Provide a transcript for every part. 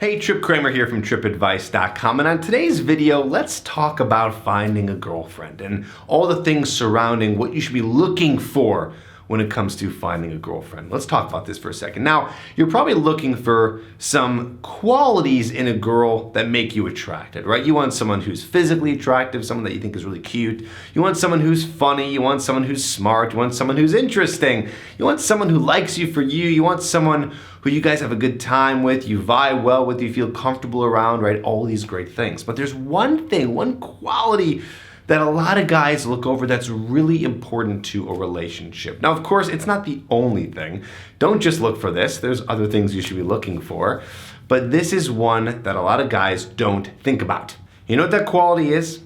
Hey, Tripp here from trippadvice.com, and on today's video, let's talk about finding a girlfriend and all the things surrounding what you should be looking for when it comes to finding a girlfriend. Let's talk about this for a second. Now, you're probably looking for some qualities in a girl that make you attracted, right? You want someone who's physically attractive, someone that you think is really cute. You want someone who's funny. You want someone who's smart. You want someone who's interesting. You want someone who likes you for you. You want someone who you guys have a good time with, you vibe well with, you feel comfortable around, right? All these great things. But there's one thing, one quality that a lot of guys look over that's really important to a relationship. Now, of course, it's not the only thing. Don't just look for this. There's other things you should be looking for. But this is one that a lot of guys don't think about. You know what that quality is?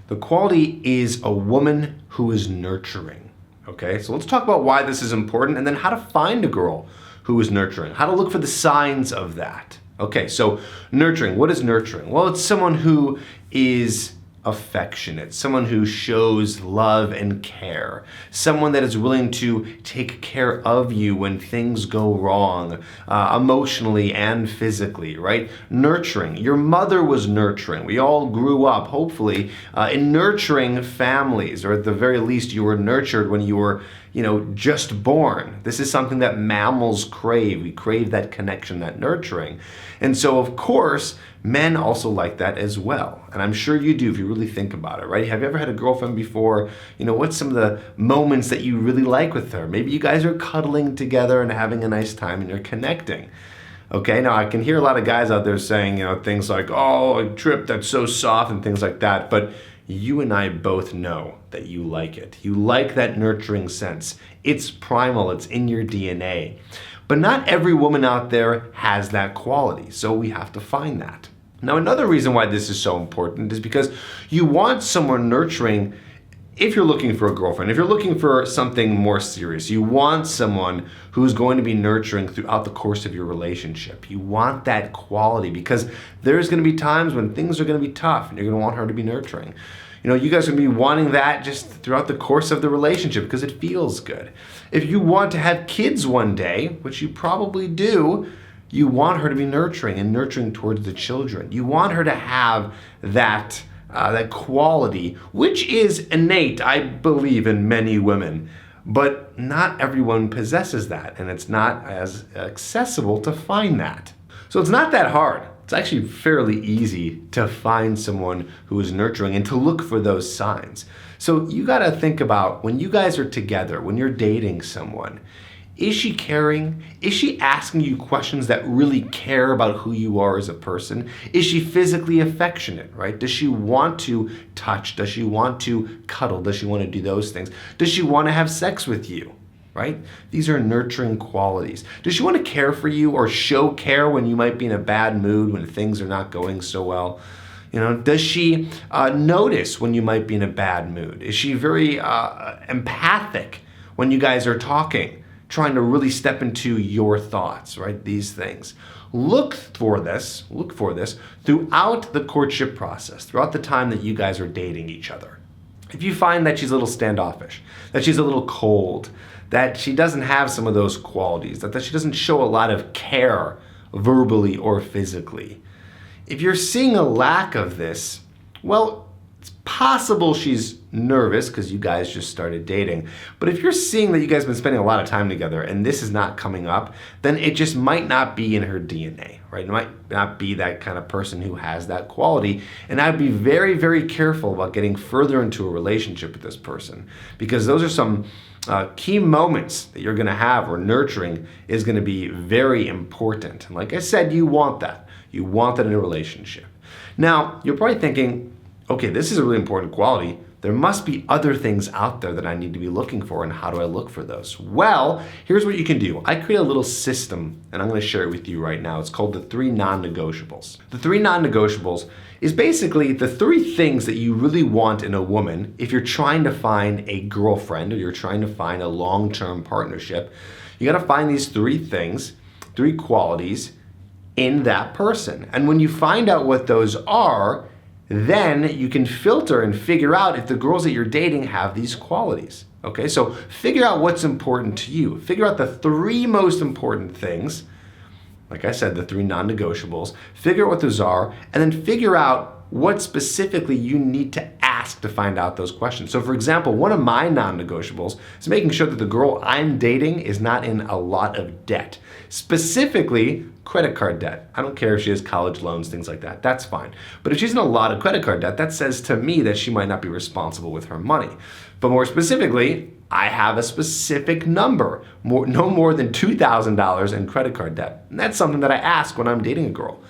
The quality is a woman who is nurturing. Okay, so let's talk about why this is important and then how to find a girl who is nurturing, how to look for the signs of that. Okay, so nurturing, what is nurturing? Well, it's someone who is affectionate, someone who shows love and care, someone that is willing to take care of you when things go wrong, emotionally and physically, right? Nurturing. Your mother was nurturing. We all grew up, hopefully, in nurturing families, or at the very least, you were nurtured when you were, just born. This is something that mammals crave. We crave that connection, that nurturing. And so, of course, men also like that as well. And I'm sure you do if you really think about it, right? Have you ever had a girlfriend before? What's some of the moments that you really like with her? Maybe you guys are cuddling together and having a nice time and you're connecting. Okay, now I can hear a lot of guys out there saying, things like, oh, Tripp, that's so soft and things like that. But you and I both know that you like it. You like that nurturing sense. It's primal, it's in your DNA. But not every woman out there has that quality, so we have to find that. Now, another reason why this is so important is because you want someone nurturing if you're looking for a girlfriend, if you're looking for something more serious. You want someone who's going to be nurturing throughout the course of your relationship. You want that quality because there's going to be times when things are going to be tough and you're going to want her to be nurturing. You guys are going to be wanting that just throughout the course of the relationship because it feels good. If you want to have kids one day, which you probably do, you want her to be nurturing and nurturing towards the children. You want her to have that quality, which is innate, I believe, in many women. But not everyone possesses that, and it's not as accessible to find that. So it's not that hard. It's actually fairly easy to find someone who is nurturing and to look for those signs. So you got to think about when you guys are together, when you're dating someone, is she caring? Is she asking you questions that really care about who you are as a person? Is she physically affectionate, right? Does she want to touch? Does she want to cuddle? Does she want to do those things? Does she want to have sex with you, right? These are nurturing qualities. Does she want to care for you or show care when you might be in a bad mood, when things are not going so well? Does she notice when you might be in a bad mood? Is she very empathic when you guys are talking? Trying to really step into your thoughts, right? These things. Look for this throughout the courtship process, throughout the time that you guys are dating each other. If you find that she's a little standoffish, that she's a little cold, that she doesn't have some of those qualities, that she doesn't show a lot of care verbally or physically, if you're seeing a lack of this, well, it's possible she's nervous because you guys just started dating. But if you're seeing that you guys have been spending a lot of time together and this is not coming up, then it just might not be in her DNA, right? It might not be that kind of person who has that quality. And I'd be very, very careful about getting further into a relationship with this person because those are some key moments that you're going to have where nurturing is going to be very important. And like I said, you want that. You want that in a relationship. Now, you're probably thinking, okay, this is a really important quality. There must be other things out there that I need to be looking for, and how do I look for those? Well, here's what you can do. I create a little system, and I'm going to share it with you right now. It's called the 3 non-negotiables. The 3 non-negotiables is basically the 3 things that you really want in a woman if you're trying to find a girlfriend or you're trying to find a long-term partnership. You got to find these 3 things, 3 qualities in that person. And when you find out what those are, then you can filter and figure out if the girls that you're dating have these qualities. Okay, so figure out what's important to you. Figure out the 3 most important things like I said, the 3 non-negotiables, figure out what those are, and then figure out what specifically you need to ask to find out those questions. So for example, one of my non-negotiables is making sure that the girl I'm dating is not in a lot of debt. Specifically, credit card debt. I don't care if she has college loans, things like that. That's fine. But if she's in a lot of credit card debt, that says to me that she might not be responsible with her money. But more specifically, I have a specific number, no more than $2,000 in credit card debt. And that's something that I ask when I'm dating a girl.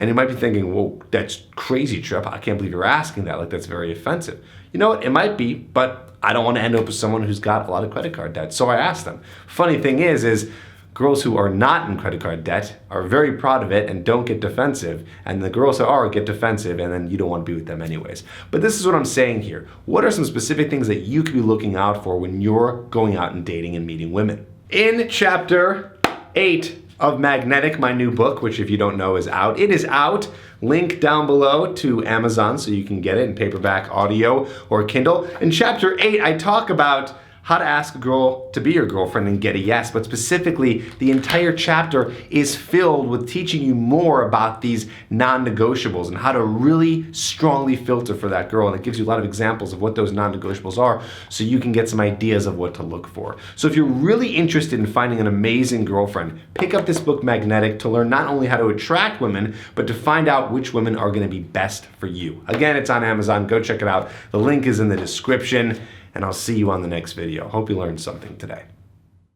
And you might be thinking, well, that's crazy, Tripp. I can't believe you're asking that. Like, that's very offensive. You know what? It might be, but I don't want to end up with someone who's got a lot of credit card debt. So I asked them. Funny thing is girls who are not in credit card debt are very proud of it and don't get defensive. And the girls who are get defensive, and then you don't want to be with them anyways. But this is what I'm saying here. What are some specific things that you could be looking out for when you're going out and dating and meeting women? In chapter 8 of Magnetic, my new book, which if you don't know is out. It is out. Link down below to Amazon so you can get it in paperback, audio, or Kindle. In chapter 8, I talk about how to ask a girl to be your girlfriend and get a yes, but specifically the entire chapter is filled with teaching you more about these non-negotiables and how to really strongly filter for that girl, and it gives you a lot of examples of what those non-negotiables are so you can get some ideas of what to look for. So if you're really interested in finding an amazing girlfriend, pick up this book Magnetic to learn not only how to attract women, but to find out which women are going to be best for you. Again, it's on Amazon. Go check it out. The link is in the description. And I'll see you on the next video. Hope you learned something today.